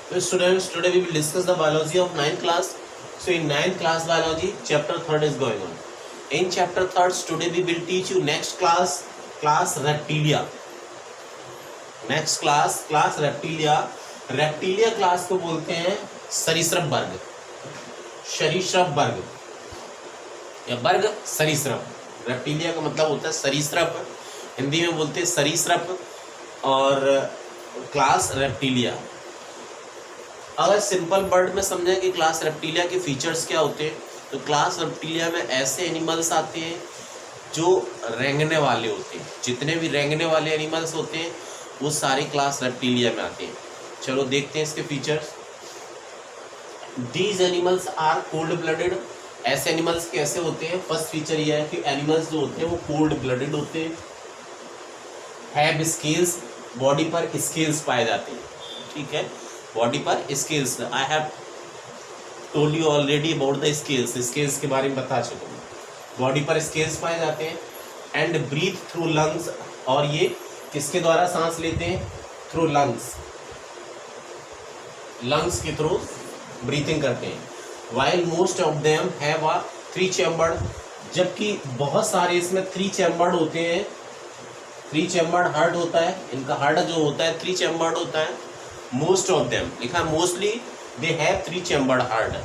So students, today we will discuss the biology of 9th class. So in 9th class biology, chapter 3rd is going on. In chapter 3rd, today we will teach you next class reptilia. Next class reptilia. Reptilia class को बोलते हैं सरीसृप वर्ग, सरीसृप वर्ग या वर्ग सरीसृप. रेप्टिलिया का मतलब होता है सरीसृप, हिंदी में बोलते हैं सरीसृप, और क्लास रेप्टिलिया. अगर सिंपल वर्ड में समझें कि क्लास रेप्टिलिया के फीचर्स क्या होते हैं, तो क्लास रेप्टिलिया में ऐसे एनिमल्स आते हैं जो रेंगने वाले होते हैं. जितने भी रेंगने वाले एनिमल्स होते हैं वो सारे क्लास रेप्टिलिया में आते हैं. चलो देखते हैं इसके features. These animals are cold blooded. ऐसे एनिमल्स कैसे होते हैं? फर्स्ट फीचर ये है कि एनिमल्स जो होते हैं वो कोल्ड ब्लडेड होते हैं. हैव स्केल्स, बॉडी पर स्केल्स पाए जाते हैं. ठीक है, बॉडी पर scales. I have told you already about the scales. Scales के बारे में बता चुका हूँ. बॉडी पर स्केल्स पाए जाते हैं. And breathe through lungs. और ये किसके द्वारा सांस लेते हैं? Through lungs. लंग्स के थ्रू ब्रीथिंग करते हैं. While most of them have a 3 chambered. जबकि बहुत सारे इसमें 3 चैम्बर्ड होते हैं. 3 चैम्बर्ड हार्ट होता है. इनका हार्ट जो होता है 3 चैम्बर्ड होता है. मोस्ट ऑफ देम लिखा, mostly they have 3 chambered heart.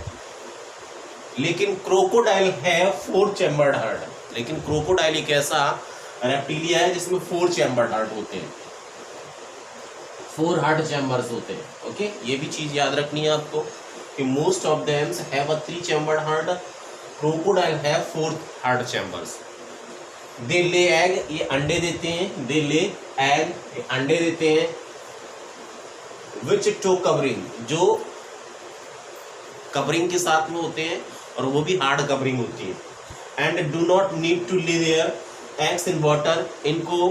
लेकिन क्रोकोडाइल हैव 4 चैम्बर्ड हार्ट. लेकिन क्रोकोडाइल एक ऐसा रेप्टिलिया है जिसमें 4 चैम्बर्ड हार्ट होते हैं. 4 हार्ट चैम्बर्स होते हैं. ओके, ये भी चीज याद रखनी है आपको कि most of them have a 3 chambered heart. Crocodile have 4 heart chambers. दे ले एग. ये अंडे देते हैं. दे ले एग, अंडे देते हैं. विच टो कवरिंग, जो कवरिंग के साथ में होते हैं और वो भी हार्ड कवरिंग होती है. And do not need to lay their eggs in water. इनको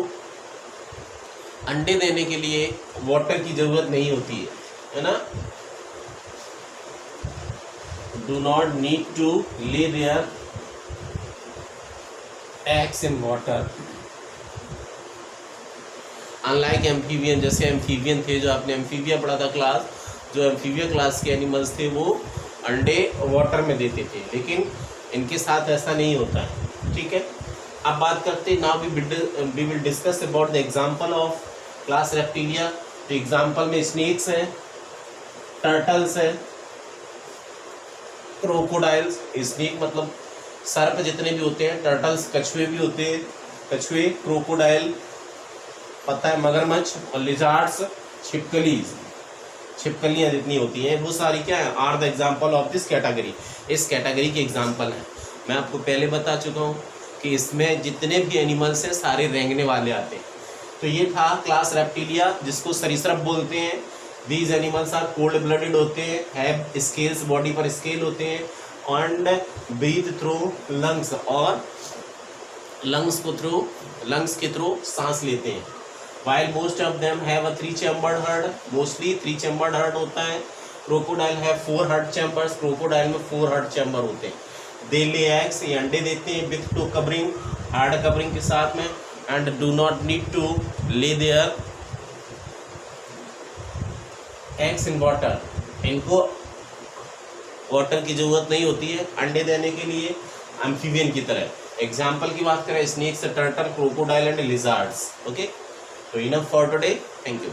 अंडे देने के लिए वाटर की जरूरत नहीं होती है ना. Do not need to lay their eggs in water. Unlike amphibian, जैसे एम्फीबियन थे, जो आपने एम्फीबिया पढ़ा था क्लास, जो एम्फीबिया क्लास के एनिमल्स थे वो अंडे वाटर में देते थे. लेकिन इनके साथ ऐसा नहीं होता है. ठीक है, अब बात करते हैं. Now we will discuss about the example of class reptilia. तो एग्जांपल में स्नेक्स हैं, टर्टल्स हैं, क्रोकोडाइल्स. स्नेक मतलब सर्प जितने भी होते हैं. टर्टल्स कछुए भी होते हैं, कछुए. क्रोकोडाइल पता है मगरमच्छ. और लिजार्ड्स छिपकलीज, छिपकलियाँ जितनी होती हैं वो सारी क्या है, are the example of this category. इस कैटेगरी के एग्जाम्पल हैं. मैं आपको पहले बता चुका हूँ कि इसमें जितने भी एनिमल्स हैं सारे रेंगने वाले आते हैं. तो ये था क्लास रेप्टिलिया, जिसको सरीसृप बोलते हैं. These animals are cold blooded होते हैं, हैव स्केल्स, बॉडी पर स्केल होते हैं, एंड ब्रीथ थ्रू लंग्स, और लंग्स के थ्रू सांस लेते हैं. While most of them have a 3 chambered heart, mostly 3 chambered heart होता है. Crocodile have 4 heart chambers. Crocodile में 4 heart chamber होते हैं. They lay eggs, ये अंडे देते हैं with two covering, hard covering के साथ में. And do not need to lay their eggs in water. इनको वाटर की जरूरत नहीं होती है अंडे देने के लिए, एम्फीबियन की तरह. एग्जाम्पल की बात करें, snakes, turtle, crocodile and lizards. Okay, so enough for today. Thank you.